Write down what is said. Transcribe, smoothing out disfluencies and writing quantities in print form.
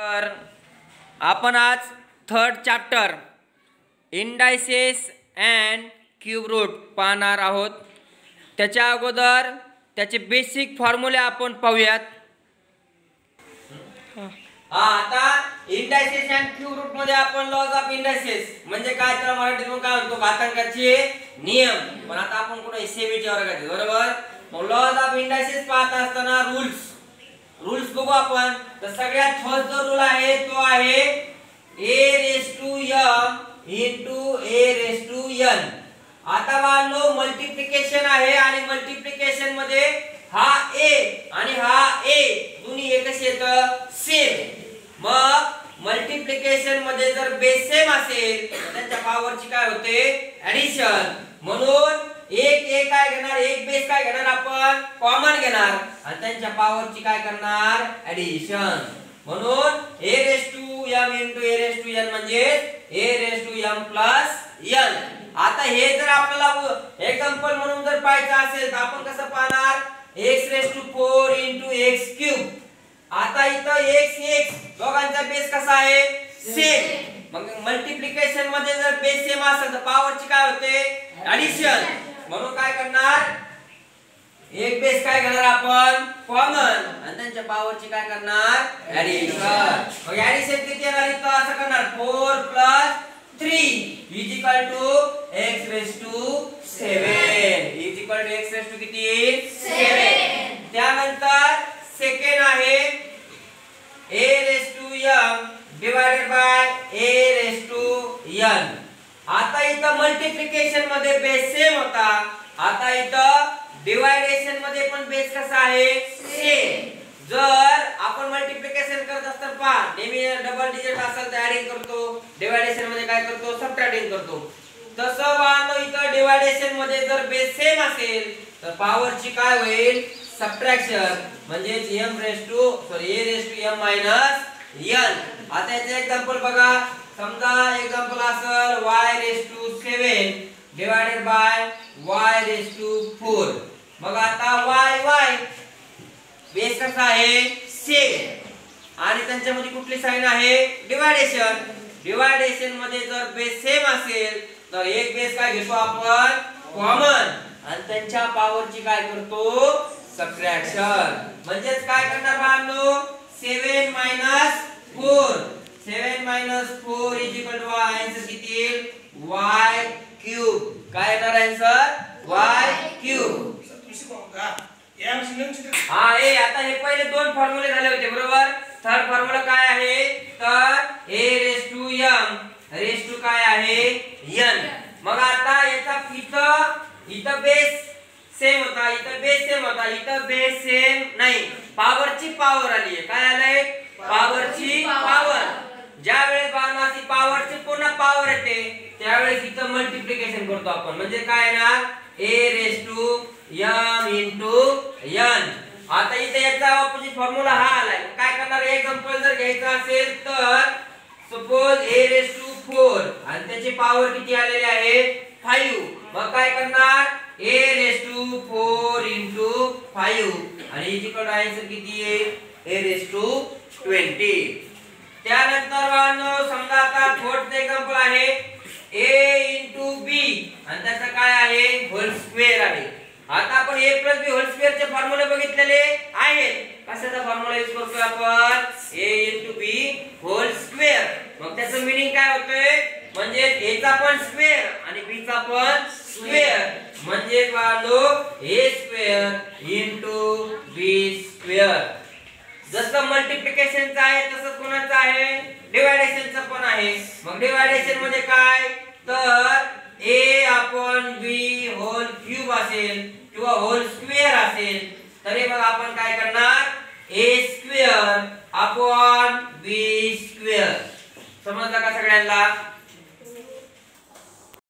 तर आपण आज third chapter indices and cube root पाहणार आहोत। त्याच्या अगोदर त्याचे बेसिक फॉर्म्युले आपण पाहूयात। आता इंडायसेस अँड क्यूब रूट मध्ये आपण लॉज ऑफ इंडायसेस म्हणजे काय तर मराठीतून काय म्हणतो घातांकाचे नियम। पण आता आपण कुठे सेमीच्या वर्गात आहे बरोबर। मग लॉज ऑफ इंडायसेस पाहत असताना रूल्स बघू आपण। तर सगळ्यात फर्स्ट जो रूल आहे तो आहे a raised to m into a raised to n। आता बाळांनो मल्टिप्लिकेशन आहे आणि मल्टिप्लिकेशन मध्ये हा a आणि हा a दोन्ही एकच येतं सेम। मग मल्टिप्लिकेशन मध्ये जर बेस सेम असेल तर त्यांच्या पॉवरची काय होते ऍडिशन। म्हणून एक काय घेणार एक बेस काय घेणार आपण कॉमन घेणार आणि त्यांच्या पॉवरची काय करणार ऍडिशन। म्हणून a raised to m into a raised to n म्हणजे a raised to m plus n। आता हे जर आपल्याला एक्झाम्पल म्हणून जर पाहायचं असेल तर आपण कसं पाहणार x raised to 4 into x cube। आता इथं x दोघांचा बेस कसा आहे सेम। मग मल्टिप्लिकेशन मध्ये जर बेस सेम असेल तर पॉवरची काय होते ऍडिशन। म्हणून काय करणार एक बेस काय घेणार आपण कॉमन आणि त्यांच्या पॉवरची काय करणार ऍडिशन। मग ऍडिशन किती येणार इथं असं करणार 4 + 3 x raised to 7 x raised to किती 7। त्यानंतर सेकंड आहे a raised to m divided by a raised to n। आता इथं मल्टिप्लिकेशन मध्ये बेस सेम होता, आता इथं डिवायडेशन मध्ये पण बेस कसा आहे सेम। जर आपण मल्टिप्लिकेशन करत असताना पहा नेहमी डबल डिजिट असेल तर ऍडिंग करतो, डिवायडेशन मध्ये काय करतो सबट्रॅक्टिंग करतो। तसं वानो इथं डिवायडेशन मध्ये जर बेस सेम असेल तर पॉवरची काय होईल सबट्रॅक्शन म्हणजे a raised to m minus n। आता याचे एक्झाम्पल बघा। समजा एक्झाम्पल असेल y raised to 7 divided by y raised to 4। मग आता y बेस कसा आहे सेम आणि त्यांच्यामध्ये कुठली साइन आहे डिवायडेशन। डिवायडेशन मध्ये जर बेस सेम असेल तर एक बेस काय घेतो आपण कॉमन आणि त्यांच्या पॉवरची काय करतो सबट्रॅक्शन। म्हणजेच काय करणार बाळांनो 7 - 4 आन्सर किती y क्यूब। काय येणार आन्सर y क्यूब। आता हे पहिले दोन फॉर्म्युले झाले होते बरोबर। थर्ड फॉर्म्युला काय आहे तर a raised to m raised to काय आहे n। मग आता याचा इथं बेस सेम होता, इथं बेस सेम होता, इथं बेस सेम नाही, पॉवरची पॉवर आली आहे। काय आलंय पॉवरची पॉवर। ज्या वेळेस बाणाची पॉवरची पुन्हा पॉवर येते त्यावेळेस इथं मल्टिप्लिकेशन करतो आपण म्हणजे काय येणार a raised to m into n। आता इथे याचा ऑपोजिट फॉर्म्युला हा आलाय। काय करणार एक्झाम्पल जर घ्यायचं असेल तर सपोज a raised to 4 आणि त्याची पॉवर किती आलेली आहे 5। मग काय करणार a raised to 4 into 5 आणि आन्सर किती आहे a raised to 20। त्यानंतर बाळांनो समजा आता फोर्थ एक्झाम्पल आहे a into b आणि त्याचा काय आहे होल स्क्वेअर आहे। आता आपण a + b होल स्क्वेअर चे फॉर्म्युले बघितलेले आहेत। कशाचा फॉर्म्युला यूज करतोय आपण a into b whole square. मग त्याचं मीनिंग काय होतंय म्हणजे a चा पण स्क्वेअर आणि b चा पण स्क्वेअर म्हणजे बाळांनो a square into b square. जसं मल्टिप्लिकेशनचं आहे तसंच कोणाचं आहे डिवायडेशनचं पण आहे। मग डिवायडेशन मध्ये काय तर a/b होल क्यूब असेल किंवा होल स्क्वेअर असेल तरी मग आपण काय करणार a square upon b square. समजलं का सगळ्यांना।